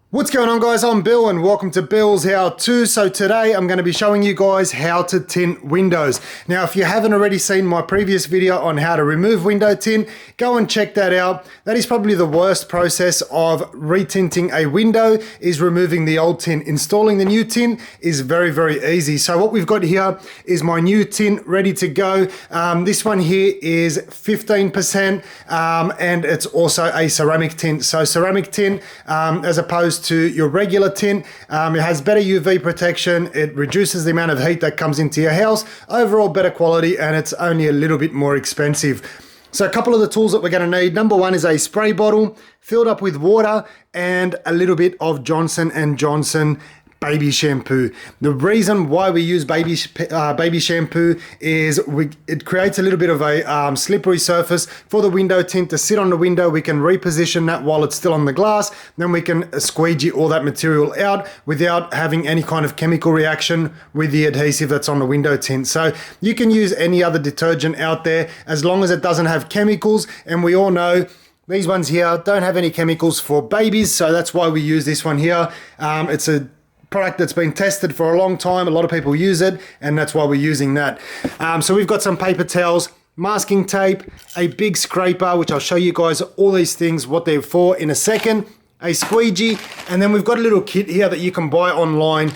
What's going on, guys? I'm Bill and welcome to Bill's How To. So today I'm going to be showing you guys how to tint windows. Now, if you haven't already seen my previous video on how to remove window tint, go and check that out. That is probably the worst process of retinting a window, is removing the old tint. Installing the new tint is very, very easy. So what we've got here is my new tint ready to go. This one here is 15% and it's also a ceramic tint. So ceramic tint, as opposed to your regular tint, it has better UV protection, it reduces the amount of heat that comes into your house, overall better quality, and it's only a little bit more expensive. So a couple of the tools that we're going to need. Number one is a spray bottle filled up with water and a little bit of Johnson & Johnson baby shampoo. The reason why we use baby shampoo is it creates a little bit of a slippery surface for the window tint to sit on the window. We can reposition that while it's still on the glass. Then we can squeegee all that material out without having any kind of chemical reaction with the adhesive that's on the window tint. So you can use any other detergent out there as long as it doesn't have chemicals, and we all know these ones here don't have any chemicals for babies, so that's why we use this one here. It's a product that's been tested for a long time. A lot of people use it, and that's why we're using that. So we've got some paper towels, masking tape, a big scraper, which I'll show you guys all these things, what they're for in a second, a squeegee, and then we've got a little kit here that you can buy online.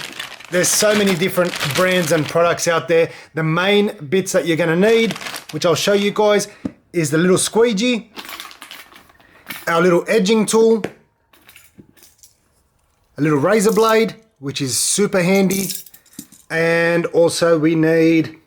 There's so many different brands and products out there. The main bits that you're gonna need, which I'll show you guys, is the little squeegee, our little edging tool, a little razor blade, which is super handy, and also we need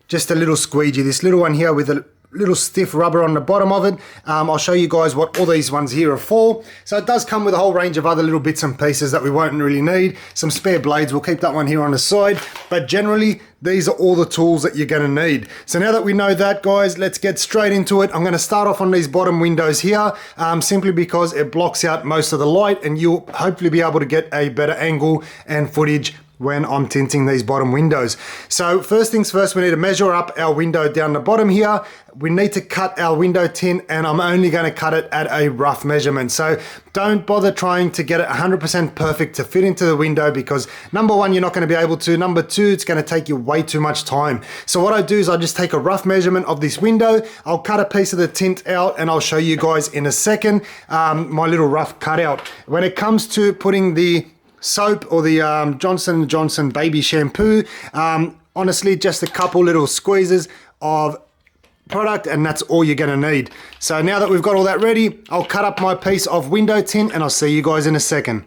just a little squeegee, this little one here with a little stiff rubber on the bottom of it. I'll show you guys what all these ones here are for. So it does come with a whole range of other little bits and pieces that we won't really need. Some spare blades, we'll keep that one here on the side, but generally these are all the tools that you're going to need. So now that we know that, guys, let's get straight into it. I'm going to start off on these bottom windows here, simply because it blocks out most of the light and you'll hopefully be able to get a better angle and footage when I'm tinting these bottom windows. So first things first, we need to measure up our window down the bottom here. We need to cut our window tint, and I'm only going to cut it at a rough measurement. So don't bother trying to get it 100% perfect to fit into the window, because number one, you're not going to be able to. Number two, it's going to take you way too much time. So what I do is I just take a rough measurement of this window. I'll cut a piece of the tint out and I'll show you guys in a second my little rough cutout. When it comes to putting the soap or the Johnson & Johnson baby shampoo, honestly, just a couple little squeezes of product and that's all you're going to need. So now that we've got all that ready, I'll cut up my piece of window tint and I'll see you guys in a second.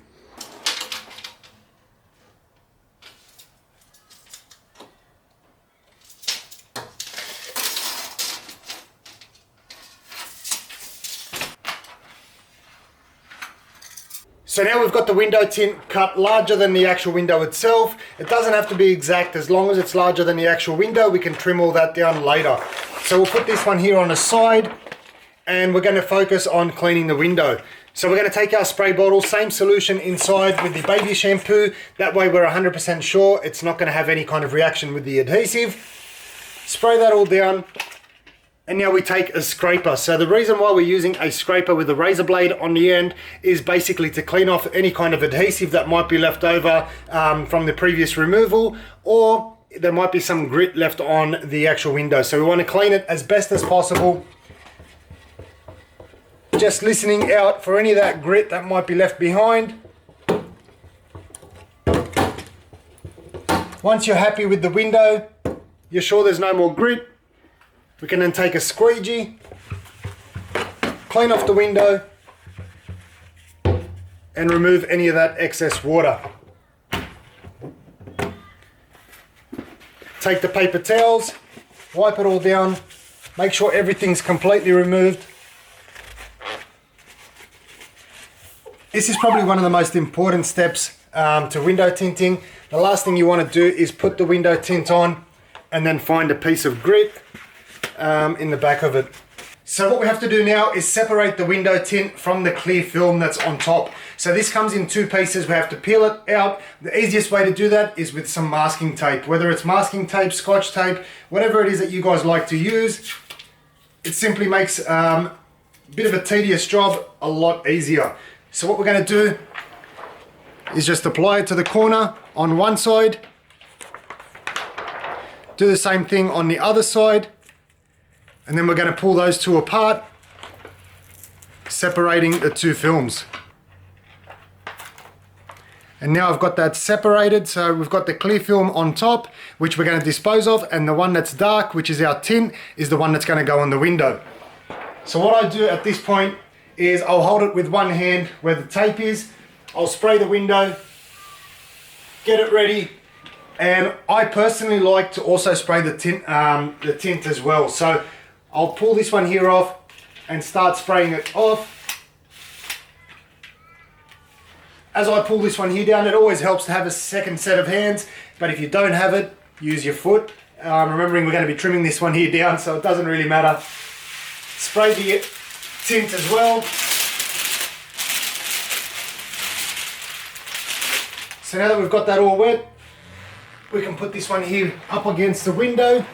So now we've got the window tint cut larger than the actual window itself. It doesn't have to be exact. As long as it's larger than the actual window, we can trim all that down later. So we'll put this one here on the side and we're going to focus on cleaning the window. So we're going to take our spray bottle, same solution inside with the baby shampoo. That way we're 100% sure it's not going to have any kind of reaction with the adhesive. Spray that all down. And now we take a scraper. So the reason why we're using a scraper with a razor blade on the end is basically to clean off any kind of adhesive that might be left over from the previous removal, or there might be some grit left on the actual window. So we want to clean it as best as possible. Just listening out for any of that grit that might be left behind. Once you're happy with the window, you're sure there's no more grit, we can then take a squeegee, clean off the window, and remove any of that excess water. Take the paper towels, wipe it all down, make sure everything's completely removed. This is probably one of the most important steps to window tinting. The last thing you want to do is put the window tint on and then find a piece of grit in the back of it. So what we have to do now is separate the window tint from the clear film that's on top. So this comes in two pieces. We have to peel it out. The easiest way to do that is with some masking tape, whether it's masking tape, scotch tape, whatever it is that you guys like to use. It simply makes a bit of a tedious job a lot easier. So what we're going to do is just apply it to the corner on one side. Do the same thing on the other side. And then we're going to pull those two apart, separating the two films. And now I've got that separated, so we've got the clear film on top, which we're going to dispose of, and the one that's dark, which is our tint, is the one that's going to go on the window. So what I do at this point is I'll hold it with one hand where the tape is, I'll spray the window, get it ready, and I personally like to also spray the tint as well. So I'll pull this one here off and start spraying it off. As I pull this one here down, it always helps to have a second set of hands, but if you don't have it, use your foot. Remembering we're going to be trimming this one here down, so it doesn't really matter. Spray the tint as well. So now that we've got that all wet, we can put this one here up against the window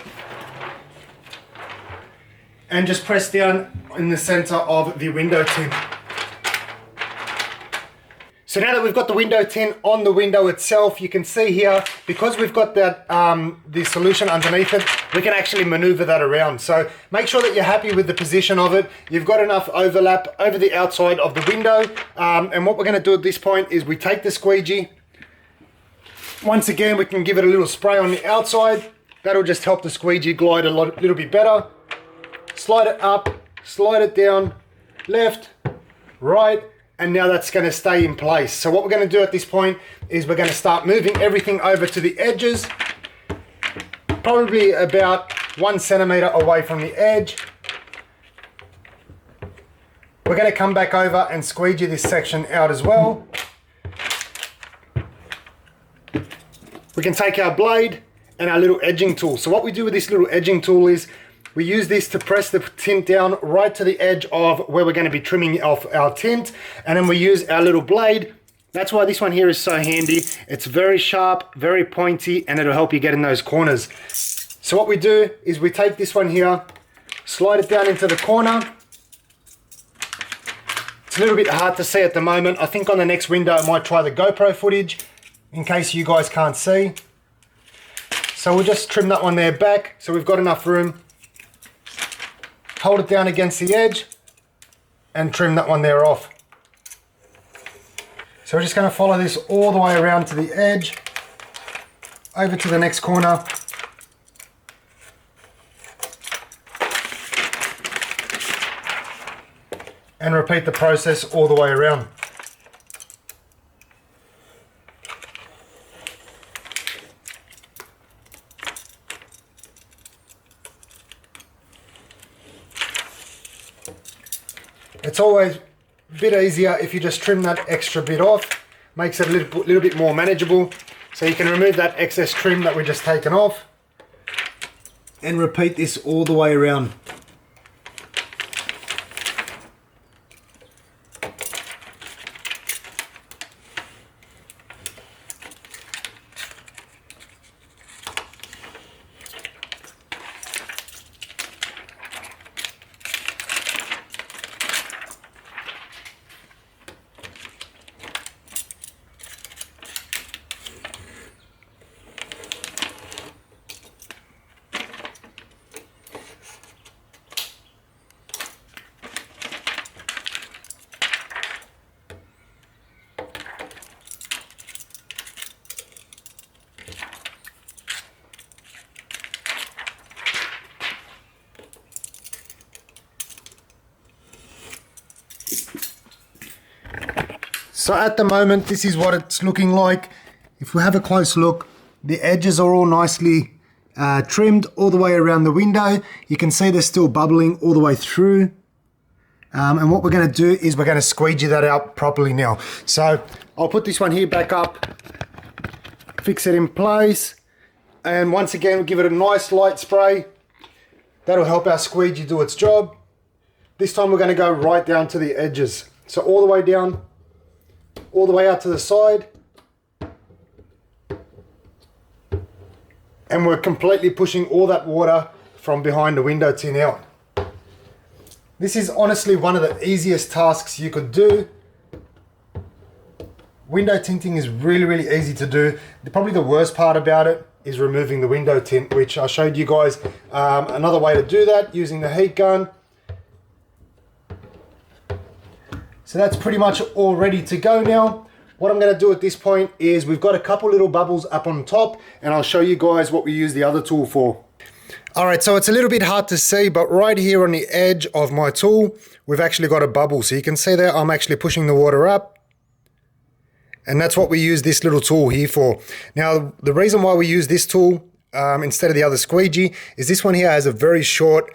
and just press down in the center of the window tint. So now that we've got the window tint on the window itself, you can see here, because we've got that the solution underneath it, we can actually maneuver that around. So make sure that you're happy with the position of it. You've got enough overlap over the outside of the window. And what we're going to do at this point is we take the squeegee. Once again, we can give it a little spray on the outside. That'll just help the squeegee glide a little bit better. Slide it up, slide it down, left, right, and now that's going to stay in place. So what we're going to do at this point is we're going to start moving everything over to the edges, probably about 1 centimeter away from the edge. We're going to come back over and squeegee this section out as well. We can take our blade and our little edging tool. So what we do with this little edging tool is we use this to press the tint down right to the edge of where we're going to be trimming off our tint, and then we use our little blade. That's why this one here is so handy. It's very sharp, very pointy, and it'll help you get in those corners. So what we do is we take this one here, slide it down into the corner. It's a little bit hard to see at the moment. I think on the next window I might try the GoPro footage in case you guys can't see. So we'll just trim that one there back so we've got enough room. Hold it down against the edge and trim that one there off. So we're just going to follow this all the way around to the edge, over to the next corner. And repeat the process all the way around. It's always a bit easier if you just trim that extra bit off. Makes it a little bit more manageable. So you can remove that excess trim that we just taken off and repeat this all the way around. So at the moment, this is what it's looking like. If we have a close look, the edges are all nicely trimmed all the way around the window. You can see they're still bubbling all the way through. And what we're going to do is we're going to squeegee that out properly now. So I'll put this one here back up, fix it in place, and once again we'll give it a nice light spray. That'll help our squeegee do its job. This time we're going to go right down to the edges. So all the way down all the way out to the side. And we're completely pushing all that water from behind the window tin out. This is honestly one of the easiest tasks you could do. Window tinting is really, really easy to do. Probably the worst part about it is removing the window tint, which I showed you guys another way to do that using the heat gun. So that's pretty much all ready to go now. What I'm going to do at this point is we've got a couple little bubbles up on top, and I'll show you guys what we use the other tool for. All right, so it's a little bit hard to see, but right here on the edge of my tool, we've actually got a bubble. So you can see there, I'm actually pushing the water up. And that's what we use this little tool here for. Now, the reason why we use this tool instead of the other squeegee is this one here has a very short,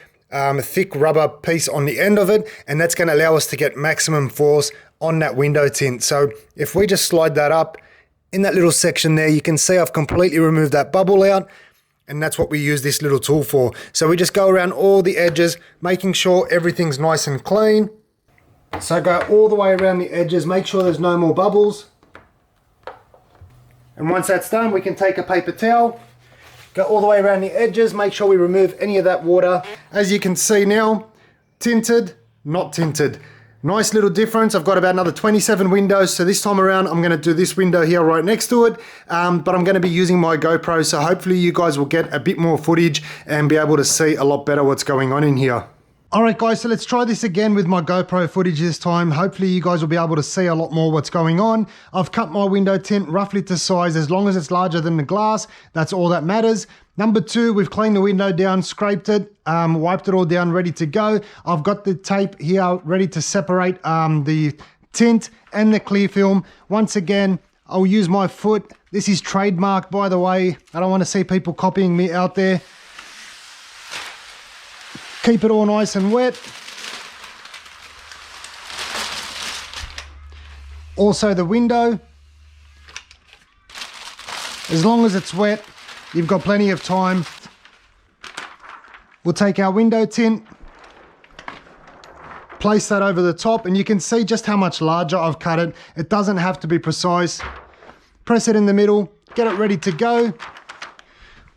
thick rubber piece on the end of it, and that's going to allow us to get maximum force on that window tint. So if we just slide that up in that little section there, you can see I've completely removed that bubble out, and that's what we use this little tool for. So we just go around all the edges, making sure everything's nice and clean. So go all the way around the edges, make sure there's no more bubbles. And once that's done, we can take a paper towel, go all the way around the edges, make sure we remove any of that water. As you can see now, tinted, not tinted. Nice little difference. I've got about another 27 windows, so this time around I'm going to do this window here right next to it, but I'm going to be using my GoPro, so hopefully you guys will get a bit more footage and be able to see a lot better what's going on in here. Alright guys, so let's try this again with my GoPro footage this time. Hopefully you guys will be able to see a lot more what's going on. I've cut my window tint roughly to size. As long as it's larger than the glass, that's all that matters. Number two, we've cleaned the window down, scraped it, wiped it all down, ready to go. I've got the tape here ready to separate the tint and the clear film. Once again, I'll use my foot. This is trademark, by the way. I don't want to see people copying me out there. Keep it all nice and wet. Also the window, as long as it's wet, you've got plenty of time. We'll take our window tint, place that over the top, and you can see just how much larger I've cut it. It doesn't have to be precise. Press it in the middle, get it ready to go.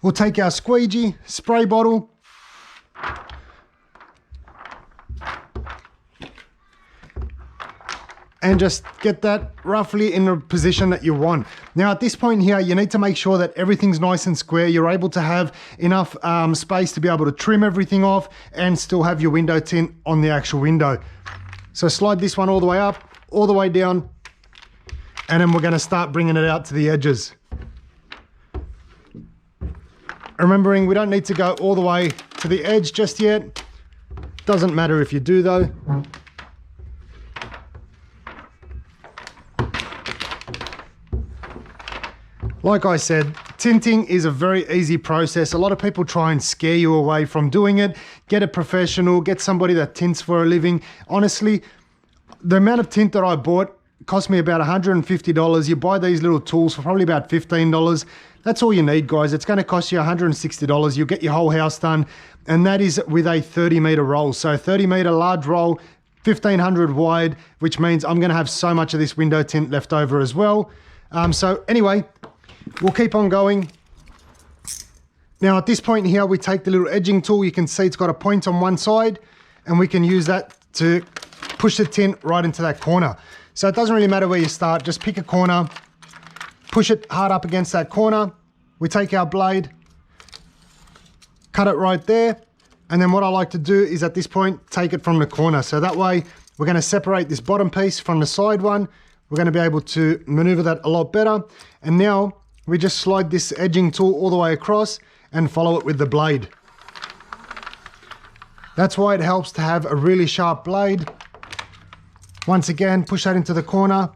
We'll take our squeegee, spray bottle, and just get that roughly in the position that you want. Now at this point here, you need to make sure that everything's nice and square. You're able to have enough space to be able to trim everything off and still have your window tint on the actual window. So slide this one all the way up, all the way down, and then we're gonna start bringing it out to the edges. Remembering we don't need to go all the way to the edge just yet. Doesn't matter if you do though. Like I said, tinting is a very easy process. A lot of people try and scare you away from doing it. Get a professional, get somebody that tints for a living. Honestly, the amount of tint that I bought cost me about $150. You buy these little tools for probably about $15. That's all you need, guys. It's going to cost you $160. You'll get your whole house done, and that is with a 30-meter roll. So 30-meter large roll, 1500 wide, which means I'm going to have so much of this window tint left over as well. So anyway, we'll keep on going. Now at this point here, we take the little edging tool. You can see it's got a point on one side, and we can use that to push the tint right into that corner. So it doesn't really matter where you start, just pick a corner, push it hard up against that corner. We take our blade, cut it right there, and then what I like to do is at this point, take it from the corner. So that way, we're gonna separate this bottom piece from the side one. We're gonna be able to maneuver that a lot better. And now, we just slide this edging tool all the way across and follow it with the blade. That's why it helps to have a really sharp blade. Once again, push that into the corner,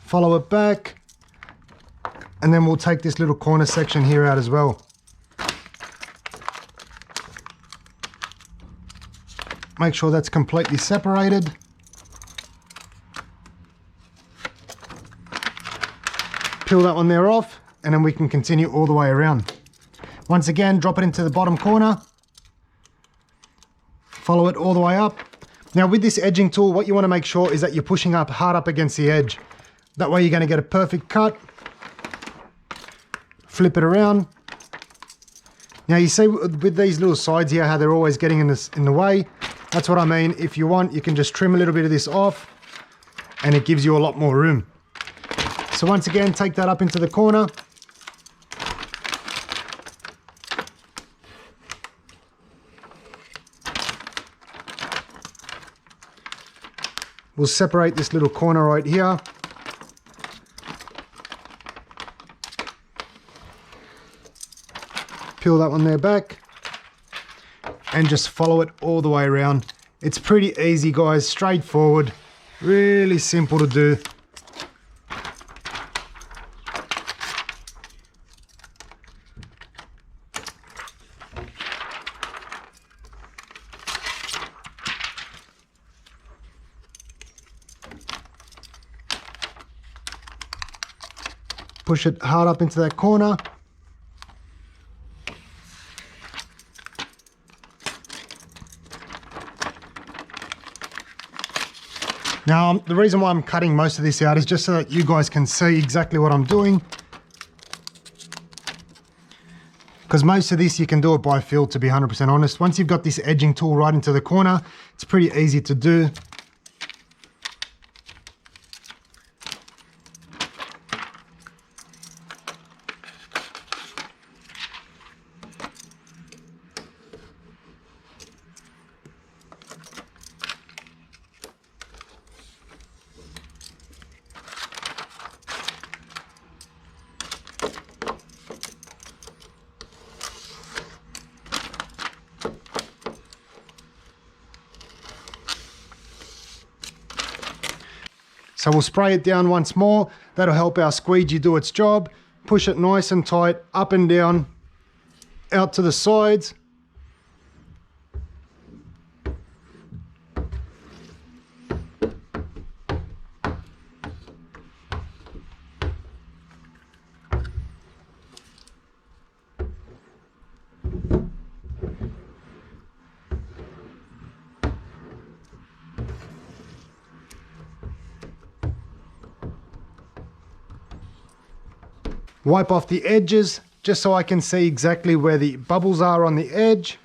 follow it back, and then we'll take this little corner section here out as well. Make sure that's completely separated. Peel that one there off, and then we can continue all the way around. Once again, drop it into the bottom corner, follow it all the way up. Now with this edging tool, what you want to make sure is that you're pushing up hard up against the edge. That way you're going to get a perfect cut. Flip it around. Now you see with these little sides here how they're always getting in the way. That's what I mean. If you want, you can just trim a little bit of this off and it gives you a lot more room. So once again, take that up into the corner. We'll separate this little corner right here. Peel that one there back and just follow it all the way around. It's pretty easy, guys, straightforward, really simple to do. Push it hard up into that corner. Now, the reason why I'm cutting most of this out is just so that you guys can see exactly what I'm doing. Because most of this you can do it by feel, to be 100% honest. Once you've got this edging tool right into the corner, it's pretty easy to do. So we'll spray it down once more. That'll help our squeegee do its job. Push it nice and tight, up and down, out to the sides. Wipe off the edges just so I can see exactly where the bubbles are on the edge.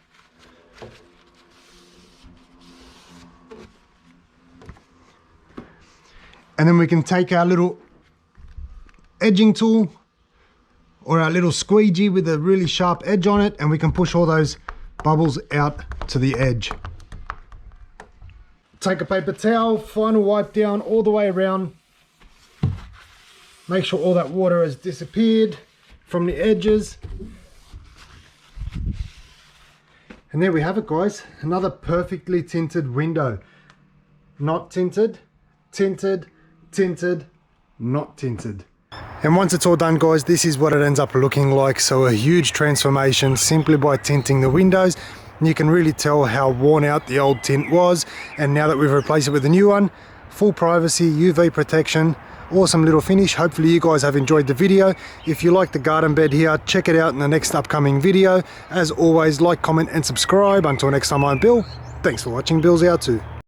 And then we can take our little edging tool or our little squeegee with a really sharp edge on it, and we can push all those bubbles out to the edge. Take a paper towel, final wipe down all the way around. Make sure all that water has disappeared from the edges. And there we have it, guys. Another perfectly tinted window. Not tinted, tinted, tinted, not tinted. And once it's all done, guys, this is what it ends up looking like. So a huge transformation simply by tinting the windows. And you can really tell how worn out the old tint was. And now that we've replaced it with a new one, full privacy, UV protection, awesome little finish. Hopefully you guys have enjoyed the video. If you like the garden bed here, check it out in the next upcoming video. As always, like, comment and subscribe. Until next time, I'm Bill. Thanks for watching Billshowto.